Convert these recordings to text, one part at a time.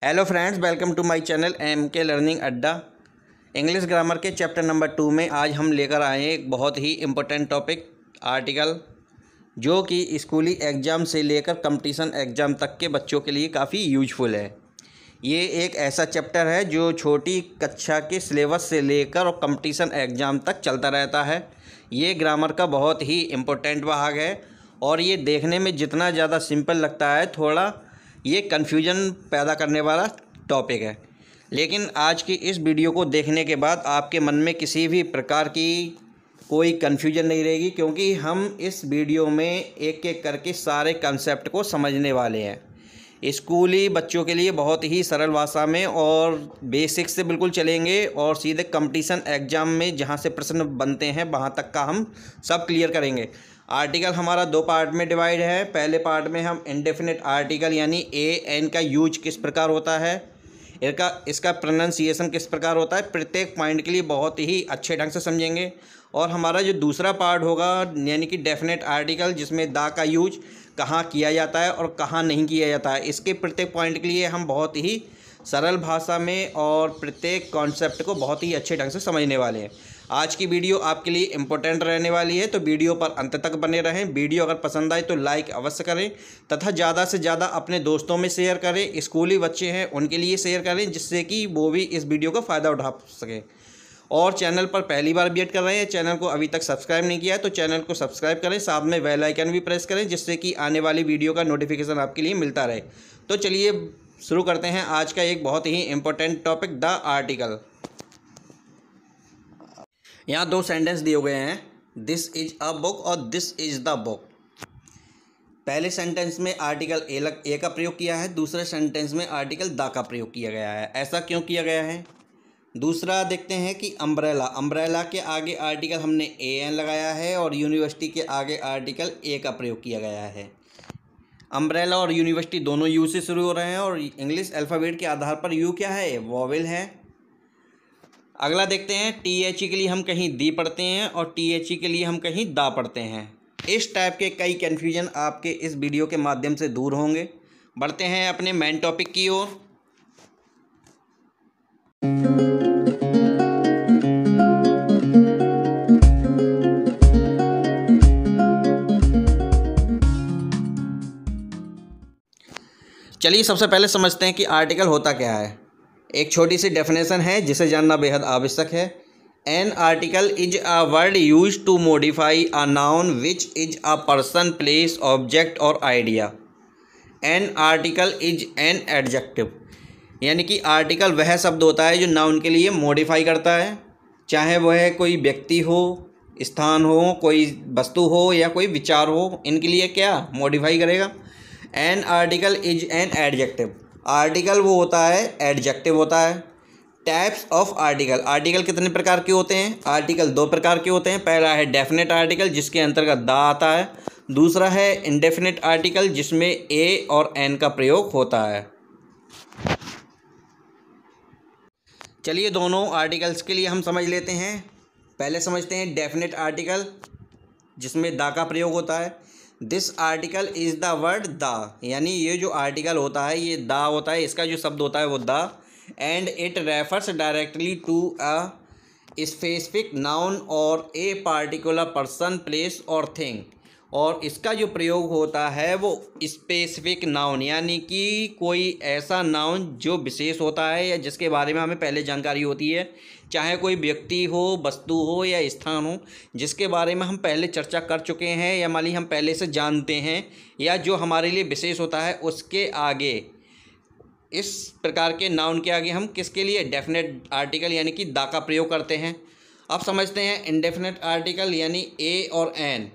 Hello friends, welcome to my channel M K learning adda. English grammar के chapter number 2 में आज हम लेकर आए हैं एक बहुत ही इम्पोर्टेंट टॉपिक आर्टिकल, जो कि स्कूली एग्ज़ाम से लेकर कंपटीशन एग्ज़ाम तक के बच्चों के लिए काफ़ी यूजफुल है। ये एक ऐसा चैप्टर है जो छोटी कक्षा के सिलेबस से लेकर और कंपटीशन एग्ज़ाम तक चलता रहता है। ये ग्रामर का बहुत ही इम्पोर्टेंट भाग है और ये देखने में जितना ज़्यादा सिंपल लगता है, थोड़ा ये कन्फ्यूजन पैदा करने वाला टॉपिक है। लेकिन आज की इस वीडियो को देखने के बाद आपके मन में किसी भी प्रकार की कोई कन्फ्यूजन नहीं रहेगी, क्योंकि हम इस वीडियो में एक एक करके सारे कंसेप्ट को समझने वाले हैं। स्कूली बच्चों के लिए बहुत ही सरल भाषा में और बेसिक्स से बिल्कुल चलेंगे और सीधे कंपटीशन एग्ज़ाम में जहां से प्रश्न बनते हैं वहां तक का हम सब क्लियर करेंगे। आर्टिकल हमारा 2 पार्ट में डिवाइड है। पहले पार्ट में हम इंडेफिनिट आर्टिकल यानी ए एन का यूज किस प्रकार होता है, इसका प्रोनाउंसिएशन किस प्रकार होता है, प्रत्येक पॉइंट के लिए बहुत ही अच्छे ढंग से समझेंगे। और हमारा जो दूसरा पार्ट होगा यानी कि डेफिनेट आर्टिकल, जिसमें दा का यूज कहाँ किया जाता है और कहाँ नहीं किया जाता है, इसके प्रत्येक पॉइंट के लिए हम बहुत ही सरल भाषा में और प्रत्येक कॉन्सेप्ट को बहुत ही अच्छे ढंग से समझने वाले हैं। आज की वीडियो आपके लिए इम्पोर्टेंट रहने वाली है, तो वीडियो पर अंत तक बने रहें। वीडियो अगर पसंद आए तो लाइक अवश्य करें तथा ज़्यादा से ज़्यादा अपने दोस्तों में शेयर करें। स्कूली बच्चे हैं उनके लिए शेयर करें, जिससे कि वो भी इस वीडियो का फ़ायदा उठा सकें। और चैनल पर पहली बार विजिट कर रहे हैं, चैनल को अभी तक सब्सक्राइब नहीं किया है तो चैनल को सब्सक्राइब करें, साथ में बेल आइकन भी प्रेस करें, जिससे कि आने वाली वीडियो का नोटिफिकेशन आपके लिए मिलता रहे। तो चलिए शुरू करते हैं आज का एक बहुत ही इम्पोर्टेंट टॉपिक, द आर्टिकल। यहाँ 2 सेंटेंस दिए गए हैं, दिस इज अ बुक और दिस इज द बुक। पहले सेंटेंस में आर्टिकल ए का प्रयोग किया है, दूसरे सेंटेंस में आर्टिकल द का प्रयोग किया गया है। ऐसा क्यों किया गया है? दूसरा देखते हैं कि अम्ब्रेला के आगे आर्टिकल हमने ए एन लगाया है और यूनिवर्सिटी के आगे आर्टिकल ए का प्रयोग किया गया है। अम्ब्रेला और यूनिवर्सिटी दोनों यू से शुरू हो रहे हैं और इंग्लिश अल्फ़ाबेट के आधार पर यू क्या है? वॉवेल है। अगला देखते हैं, THE के लिए हम कहीं दी पढ़ते हैं और THE के लिए हम कहीं दा पढ़ते हैं। इस टाइप के कई कन्फ्यूजन आपके इस वीडियो के माध्यम से दूर होंगे। बढ़ते हैं अपने मेन टॉपिक की ओर। चलिए सबसे पहले समझते हैं कि आर्टिकल होता क्या है। एक छोटी सी डेफिनेशन है जिसे जानना बेहद आवश्यक है। An article is a word use to modify a noun which is a person, place, object और idea. An article is an adjective, यानी कि आर्टिकल वह शब्द होता है जो नाउन के लिए मॉडिफाई करता है, चाहे वह कोई व्यक्ति हो, स्थान हो, कोई वस्तु हो या कोई विचार हो, इनके लिए क्या मॉडिफाई करेगा। N article is an adjective, article वो होता है एडजेक्टिव होता है। टाइप्स ऑफ आर्टिकल, आर्टिकल कितने प्रकार के होते हैं? आर्टिकल 2 प्रकार के होते हैं। पहला है डेफिनेट आर्टिकल, जिसके अंतर्गत दा आता है। दूसरा है इंडेफिनेट आर्टिकल, जिसमें ए और एन का प्रयोग होता है। चलिए दोनों आर्टिकल्स के लिए हम समझ लेते हैं। पहले समझते हैं डेफिनेट आर्टिकल, जिसमें दा का प्रयोग होता है। This article is the word the, यानी ये जो आर्टिकल होता है ये दा होता है, इसका जो शब्द होता है वो the. And it refers directly to a specific noun और ए पार्टिकुलर पर्सन, प्लेस और थिंग। और इसका जो प्रयोग होता है वो स्पेसिफिक नाउन, यानी कि कोई ऐसा नाउन जो विशेष होता है या जिसके बारे में हमें पहले जानकारी होती है, चाहे कोई व्यक्ति हो, वस्तु हो या स्थान हो, जिसके बारे में हम पहले चर्चा कर चुके हैं या मान ली हम पहले से जानते हैं, या जो हमारे लिए विशेष होता है, उसके आगे, इस प्रकार के नाउन के आगे हम किसके लिए डेफिनेट आर्टिकल यानी कि दा का प्रयोग करते हैं। अब समझते हैं इंडेफिनेट आर्टिकल यानी ए और एन,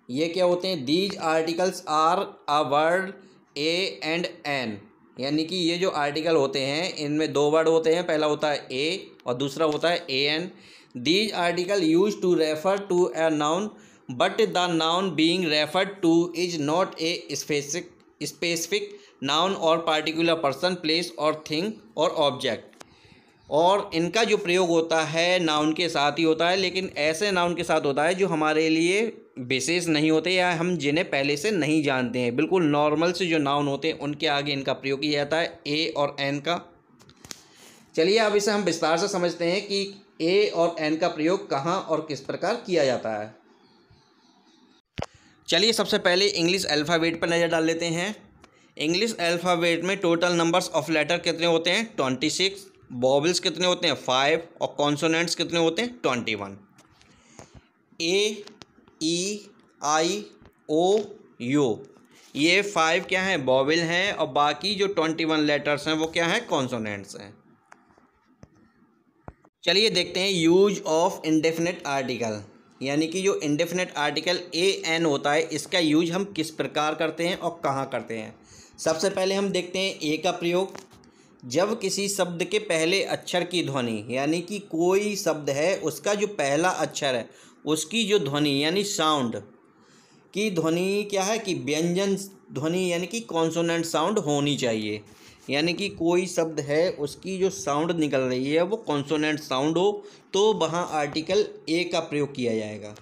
ये क्या होते हैं? These articles are a word a and an, यानी कि ये जो आर्टिकल होते हैं इनमें 2 वर्ड होते हैं, पहला होता है ए और दूसरा होता है a an. These article use to refer to a noun but the noun being referred to is not a specific noun और पार्टिकुलर पर्सन, प्लेस और थिंग और ऑब्जेक्ट। और इनका जो प्रयोग होता है नाउन के साथ ही होता है, लेकिन ऐसे नाउन के साथ होता है जो हमारे लिए विशेष नहीं होते या हम जिन्हें पहले से नहीं जानते हैं। बिल्कुल नॉर्मल से जो नाउन होते हैं उनके आगे इनका प्रयोग किया जाता है, ए और एन का। चलिए अब इसे हम विस्तार से समझते हैं कि ए और एन का प्रयोग कहाँ और किस प्रकार किया जाता है। चलिए सबसे पहले इंग्लिश अल्फ़ाबेट पर नज़र डाल लेते हैं। इंग्लिश अल्फ़ाबेट में टोटल नंबर्स ऑफ लेटर कितने होते हैं? 26। वॉवल्स कितने होते हैं? 5। और कॉन्सोनेंट्स कितने होते हैं? 21। ए, ई, आई, ओ, यू, ये 5 क्या हैं? वॉवल हैं, और बाकी जो 21 लेटर्स हैं वो क्या हैं? कॉन्सोनेंट्स हैं। चलिए देखते हैं यूज ऑफ इंडेफिनिट आर्टिकल, यानी कि जो इंडेफिनिट आर्टिकल ए एन होता है इसका यूज हम किस प्रकार करते हैं और कहाँ करते हैं। सबसे पहले हम देखते हैं ए का प्रयोग। जब किसी शब्द के पहले अक्षर की ध्वनि, यानी कि कोई शब्द है उसका जो पहला अक्षर है उसकी जो ध्वनि यानी साउंड की ध्वनि क्या है कि व्यंजन ध्वनि यानी कि कॉन्सोनेंट साउंड होनी चाहिए। यानी कि कोई शब्द है उसकी जो साउंड निकल रही है वो कॉन्सोनेंट साउंड हो तो वहाँ आर्टिकल ए का प्रयोग किया जाएगा।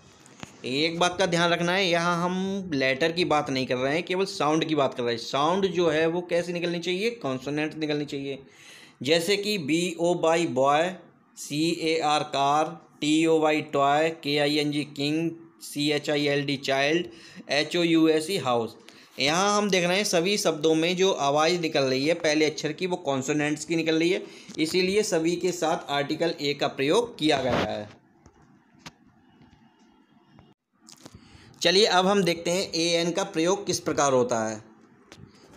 एक बात का ध्यान रखना है, यहाँ हम लेटर की बात नहीं कर रहे हैं, केवल साउंड की बात कर रहे हैं। साउंड जो है वो कैसी निकलनी चाहिए? कॉन्सोनेंट निकलनी चाहिए। जैसे कि BO boy, CAR car, TOY toy, KING king, CHILD child, HOUSE house. यहाँ हम देख रहे हैं सभी शब्दों में जो आवाज़ निकल रही है पहले अक्षर की वो कॉन्सोनेंट्स की निकल रही है, इसीलिए सभी के साथ आर्टिकल ए का प्रयोग किया गया है। चलिए अब हम देखते हैं ए एन का प्रयोग किस प्रकार होता है।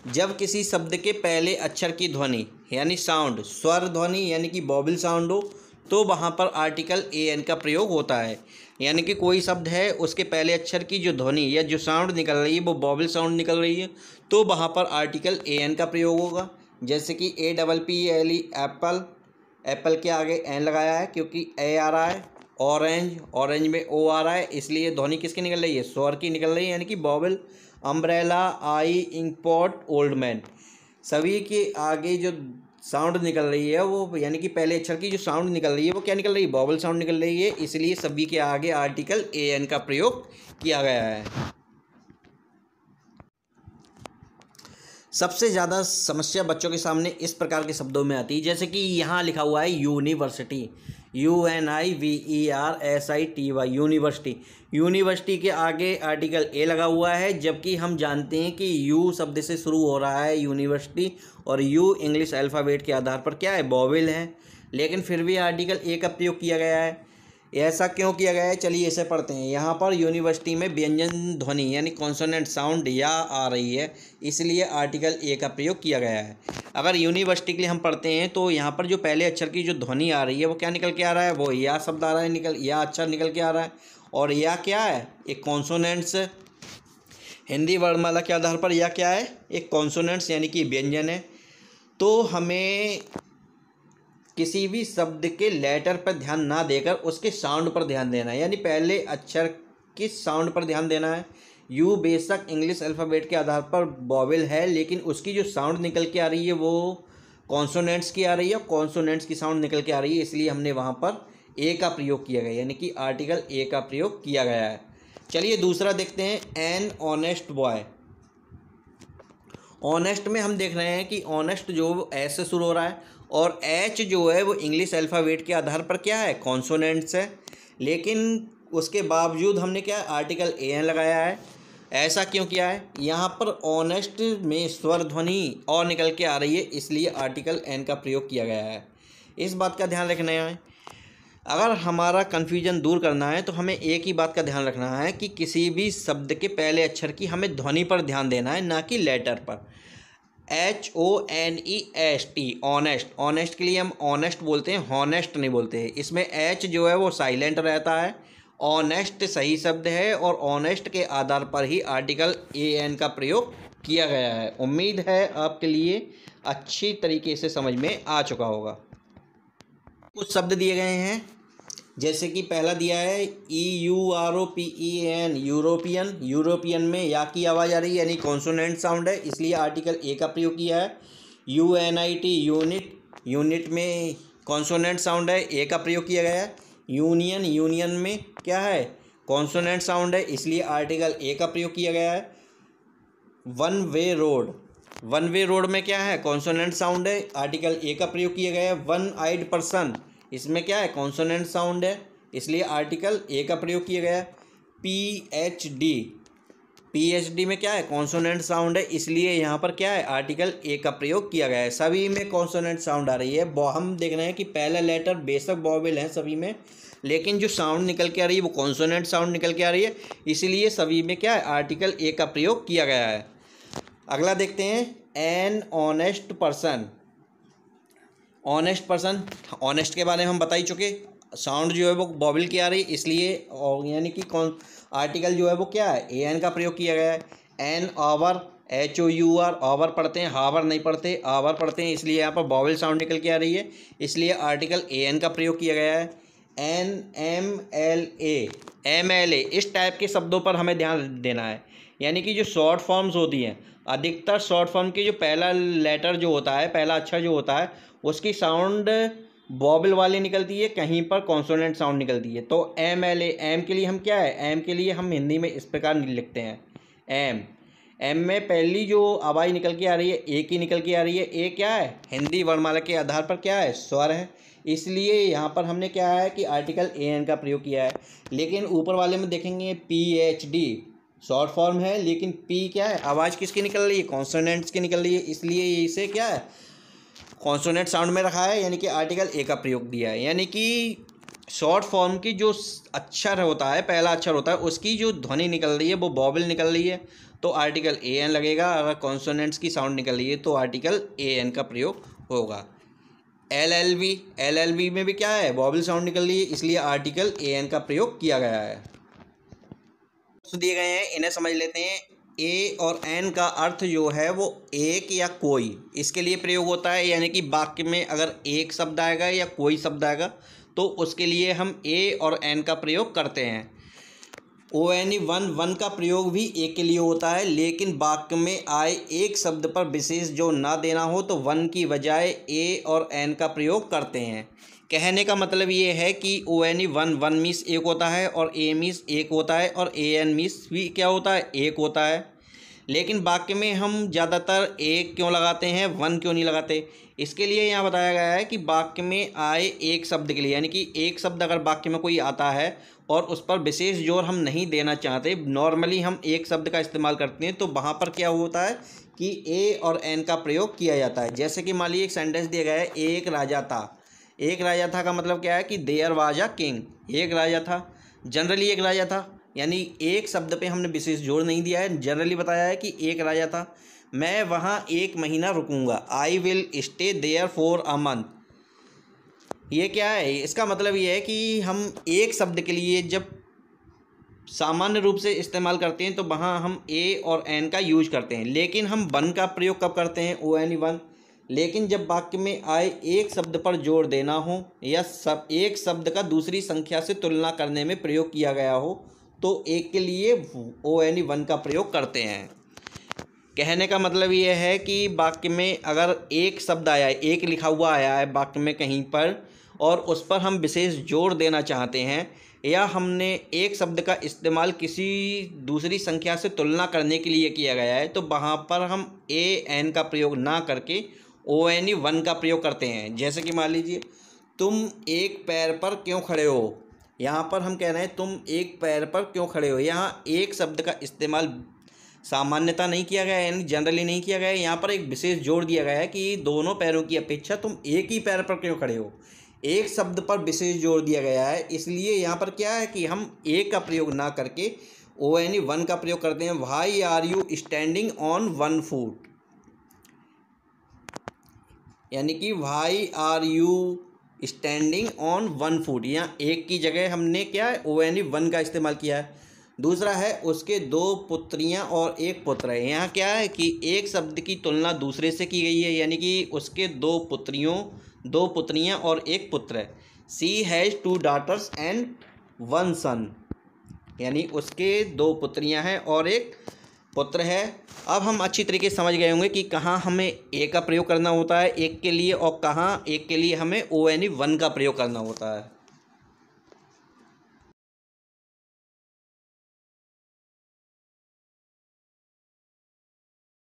जब किसी शब्द के पहले अक्षर की ध्वनि यानी साउंड स्वर ध्वनि यानी कि वॉवल साउंड हो तो वहाँ पर आर्टिकल ए एन का प्रयोग होता है। यानी कि कोई शब्द है उसके पहले अक्षर की जो ध्वनि या जो साउंड निकल रही है वो वॉवल साउंड निकल रही है तो वहाँ पर आर्टिकल ए एन का प्रयोग होगा। जैसे कि APPLE एप्पल, एप्पल के आगे एन लगाया है क्योंकि ए आ रहा है। ऑरेंज, ऑरेंज में ओ आ रहा है, इसलिए ध्वनि किसकी निकल रही है? स्वर की निकल रही है यानी कि वॉवल। अम्ब्रेला, आई, इंकपॉट, ओल्ड मैन, सभी के आगे जो साउंड निकल रही है वो यानी कि पहले अक्षर की जो साउंड निकल रही है वो क्या निकल रही है? वॉवल साउंड निकल रही है, इसलिए सभी के आगे आर्टिकल ए एन का प्रयोग किया गया है। सबसे ज़्यादा समस्या बच्चों के सामने इस प्रकार के शब्दों में आती है, जैसे कि यहाँ लिखा हुआ है यूनिवर्सिटी, UNIVERSITY, यूनिवर्सिटी। यूनिवर्सिटी के आगे आर्टिकल ए लगा हुआ है, जबकि हम जानते हैं कि यू शब्द से शुरू हो रहा है यूनिवर्सिटी, और यू इंग्लिश अल्फ़ाबेट के आधार पर क्या है? वॉवेल है, लेकिन फिर भी आर्टिकल ए का प्रयोग किया गया है। ऐसा क्यों किया गया है? चलिए इसे पढ़ते हैं। यहाँ पर यूनिवर्सिटी में व्यंजन ध्वनि यानी कॉन्सोनेंट साउंड या आ रही है, इसलिए आर्टिकल ए का प्रयोग किया गया है। अगर यूनिवर्सिटी के लिए हम पढ़ते हैं तो यहाँ पर जो पहले अक्षर की जो ध्वनि आ रही है वो क्या निकल के आ रहा है? वो या शब्द आ रहा है, या अक्षर निकल के आ रहा है। और या क्या है? एक कॉन्सोनेंट्स। हिंदी वर्णमाला के आधार पर या क्या है? एक कॉन्सोनेंट्स यानी कि व्यंजन है। तो हमें किसी भी शब्द के लेटर पर ध्यान ना देकर उसके साउंड पर ध्यान देना है, यानी पहले अक्षर के साउंड पर ध्यान देना है। यू बेशक इंग्लिश अल्फ़ाबेट के आधार पर वॉवेल है, लेकिन उसकी जो साउंड निकल के आ रही है वो कॉन्सोनेंट्स की आ रही है, कॉन्सोनेंट्स की साउंड निकल के आ रही है, इसलिए हमने वहाँ पर ए का प्रयोग किया गया, यानी कि आर्टिकल ए का प्रयोग किया गया है। चलिए दूसरा देखते हैं, एन ऑनेस्ट बॉय। ऑनेस्ट में हम देख रहे हैं कि ऑनेस्ट जो एस से शुरू हो रहा है, और एच जो है वो इंग्लिश अल्फ़ाबेट के आधार पर क्या है? कॉन्सोनेंट्स है, लेकिन उसके बावजूद हमने क्या आर्टिकल ए एन लगाया है। ऐसा क्यों किया है? यहाँ पर ऑनेस्ट में स्वर ध्वनि और निकल के आ रही है, इसलिए आर्टिकल एन का प्रयोग किया गया है। इस बात का ध्यान रखना है। अगर हमारा कन्फ्यूजन दूर करना है तो हमें एक ही बात का ध्यान रखना है कि किसी भी शब्द के पहले अक्षर की हमें ध्वनि पर ध्यान देना है, ना कि लेटर पर। HONEST, honest. ऑनेस्ट के लिए हम ऑनेस्ट बोलते हैं, हॉनेस्ट नहीं बोलते हैं। इसमें एच जो है वो साइलेंट रहता है। ऑनेस्ट सही शब्द है, और ऑनेस्ट के आधार पर ही आर्टिकल ए एन का प्रयोग किया गया है। उम्मीद है आपके लिए अच्छी तरीके से समझ में आ चुका होगा। कुछ शब्द दिए गए हैं, जैसे कि पहला दिया है EUROPEN, यूरोपियन। यूरोपियन में या की आवाज़ आ रही है, यानी कॉन्सोनेंट साउंड है, इसलिए आर्टिकल ए का प्रयोग किया है। UNIT, unit. यूनिट में कॉन्सोनेंट साउंड है, ए का प्रयोग किया गया है। यूनियन, यूनियन में क्या है, कॉन्सोनेंट साउंड है, इसलिए आर्टिकल ए का प्रयोग किया गया है। One way road, one way road में क्या है, कॉन्सोनेंट साउंड है, आर्टिकल ए का प्रयोग किया गया है। वन आइड पर्सन, इसमें क्या है, कॉन्सोनेंट साउंड है, इसलिए आर्टिकल ए का प्रयोग किया गया है। PhD, PhD में क्या है, कॉन्सोनेंट साउंड है, इसलिए यहाँ पर क्या है, आर्टिकल ए का प्रयोग किया गया है। सभी में कॉन्सोनेंट साउंड आ रही है। हम देख रहे हैं कि पहला लेटर बेशक वॉवेल है सभी में, लेकिन जो साउंड निकल के आ रही है वो कॉन्सोनेंट साउंड निकल के आ रही है, इसलिए सभी में क्या है, आर्टिकल ए का प्रयोग किया गया है। अगला देखते हैं, an honest person. Honest person, honest के बारे में हम बता ही चुके, साउंड जो है वो वॉवेल की आ रही है, इसलिए यानी कि कौन आर्टिकल जो है वो क्या है, ए एन का प्रयोग किया गया है। एन आवर, HOUR, आवर पढ़ते हैं, हावर नहीं पढ़ते, आवर पढ़ते हैं, इसलिए यहाँ पर वॉवेल साउंड निकल के आ रही है, इसलिए आर्टिकल ए एन का प्रयोग किया गया है। NMLA, MLA, इस टाइप के शब्दों पर हमें ध्यान देना है, यानी कि जो शॉर्ट फॉर्म्स होती हैं, अधिकतर शॉर्ट फॉर्म की जो पहला लेटर जो होता है, पहला अक्षर जो होता है, उसकी साउंड वॉवेल वाली निकलती है, कहीं पर कॉन्सोनेंट साउंड निकलती है। तो MLA, एम के लिए हम क्या है, एम के लिए हम हिंदी में इस प्रकार लिखते हैं, एम। एम में पहली जो आवाज़ निकल के आ रही है, ए की निकल के आ रही है। ए क्या है, हिंदी वर्णमाला के आधार पर क्या है, स्वर है, इसलिए यहाँ पर हमने क्या है कि आर्टिकल ए एन का प्रयोग किया है। लेकिन ऊपर वाले में देखेंगे PhD, शॉर्ट फॉर्म है, लेकिन पी क्या है, आवाज़ किसकी निकल रही है, कॉन्सोनेंट्स की निकल रही है, इसलिए इसे क्या है, कॉन्सोनेंट साउंड में रखा है, यानी कि आर्टिकल ए का प्रयोग दिया है। यानी कि शॉर्ट फॉर्म की जो अक्षर होता है, पहला अक्षर होता है, उसकी जो ध्वनि निकल रही है वो वॉवेल निकल रही है, तो आर्टिकल ए एन लगेगा। अगर कॉन्सोनेंट्स की साउंड निकल रही है तो आर्टिकल ए एन का प्रयोग होगा। LLB, LLB में भी क्या है, वॉवेल साउंड निकल रही है, इसलिए आर्टिकल ए एन का प्रयोग किया गया है। तो दिए गए हैं, इन्हें समझ लेते हैं। ए और एन का अर्थ जो है वो एक या कोई, इसके लिए प्रयोग होता है, यानी कि वाक्य में अगर एक शब्द आएगा या कोई शब्द आएगा तो उसके लिए हम ए और एन का प्रयोग करते हैं। ONE, वन का प्रयोग भी एक के लिए होता है, लेकिन वाक्य में आए एक शब्द पर विशेष जोर ना देना हो तो वन की बजाय ए और एन का प्रयोग करते हैं। कहने का मतलब ये है कि ONE, वन मीन्स एक होता है, और ए मीन्स एक होता है, और AN मीन्स भी क्या होता है, एक होता है। लेकिन वाक्य में हम ज़्यादातर एक क्यों लगाते हैं, वन क्यों नहीं लगाते, इसके लिए यहाँ बताया गया है कि वाक्य में आए एक शब्द के लिए, यानी कि एक शब्द अगर वाक्य में कोई आता है और उस पर विशेष जोर हम नहीं देना चाहते, नॉर्मली हम एक शब्द का इस्तेमाल करते हैं, तो वहाँ पर क्या होता है कि ए और एन का प्रयोग किया जाता है। जैसे कि मान लीजिए एक सेंटेंस दिया गया है, एक राजा था। एक राजा था का मतलब क्या है कि देयर वाज अ किंग, एक राजा था, जनरली एक राजा था, यानी एक शब्द पे हमने विशेष जोर नहीं दिया है, जनरली बताया है कि एक राजा था। मैं वहाँ एक महीना रुकूंगा, I will stay there for a month. ये क्या है, इसका मतलब ये है कि हम एक शब्द के लिए जब सामान्य रूप से इस्तेमाल करते हैं तो वहाँ हम ए और एन का यूज करते हैं, लेकिन हम वन का प्रयोग कब करते हैं, ONE, वन। लेकिन जब वाक्य में आए एक शब्द पर जोर देना हो या एक शब्द का दूसरी संख्या से तुलना करने में प्रयोग किया गया हो तो एक के लिए ONE, वन का प्रयोग करते हैं। कहने का मतलब ये है कि वाक्य में अगर एक शब्द आया है, एक लिखा हुआ आया है वाक्य में कहीं पर, और उस पर हम विशेष जोर देना चाहते हैं, या हमने एक शब्द का इस्तेमाल किसी दूसरी संख्या से तुलना करने के लिए किया गया है, तो वहाँ पर हम AN का प्रयोग ना करके ONE, वन का प्रयोग करते हैं। जैसे कि मान लीजिए, तुम एक पैर पर क्यों खड़े हो, यहाँ पर हम कह रहे हैं तुम एक पैर पर क्यों खड़े हो। यहाँ एक शब्द का इस्तेमाल सामान्यता नहीं किया गया है, यानी जनरली नहीं किया गया है, यहाँ पर एक विशेष जोर दिया गया है कि दोनों पैरों की अपेक्षा तुम एक ही पैर पर क्यों खड़े हो। एक शब्द पर विशेष जोर दिया गया है, इसलिए यहाँ पर क्या है कि हम एक का प्रयोग ना करके ONE, वन का प्रयोग करते हैं। Why are you standing on one foot, यानी कि why are you standing on one foot, यहाँ एक की जगह हमने क्या है, ONE, वन का इस्तेमाल किया है। दूसरा है, उसके दो पुत्रियाँ और एक पुत्र है। यहाँ क्या है कि एक शब्द की तुलना दूसरे से की गई है, यानी कि उसके दो पुत्रियाँ और एक पुत्र है। She has 2 daughters and 1 son, यानी उसके 2 पुत्रियाँ हैं और एक पुत्र है। अब हम अच्छी तरीके से समझ गए होंगे कि कहाँ हमें ए का प्रयोग करना होता है एक के लिए और कहाँ एक के लिए हमें ONE 1 का प्रयोग करना होता है।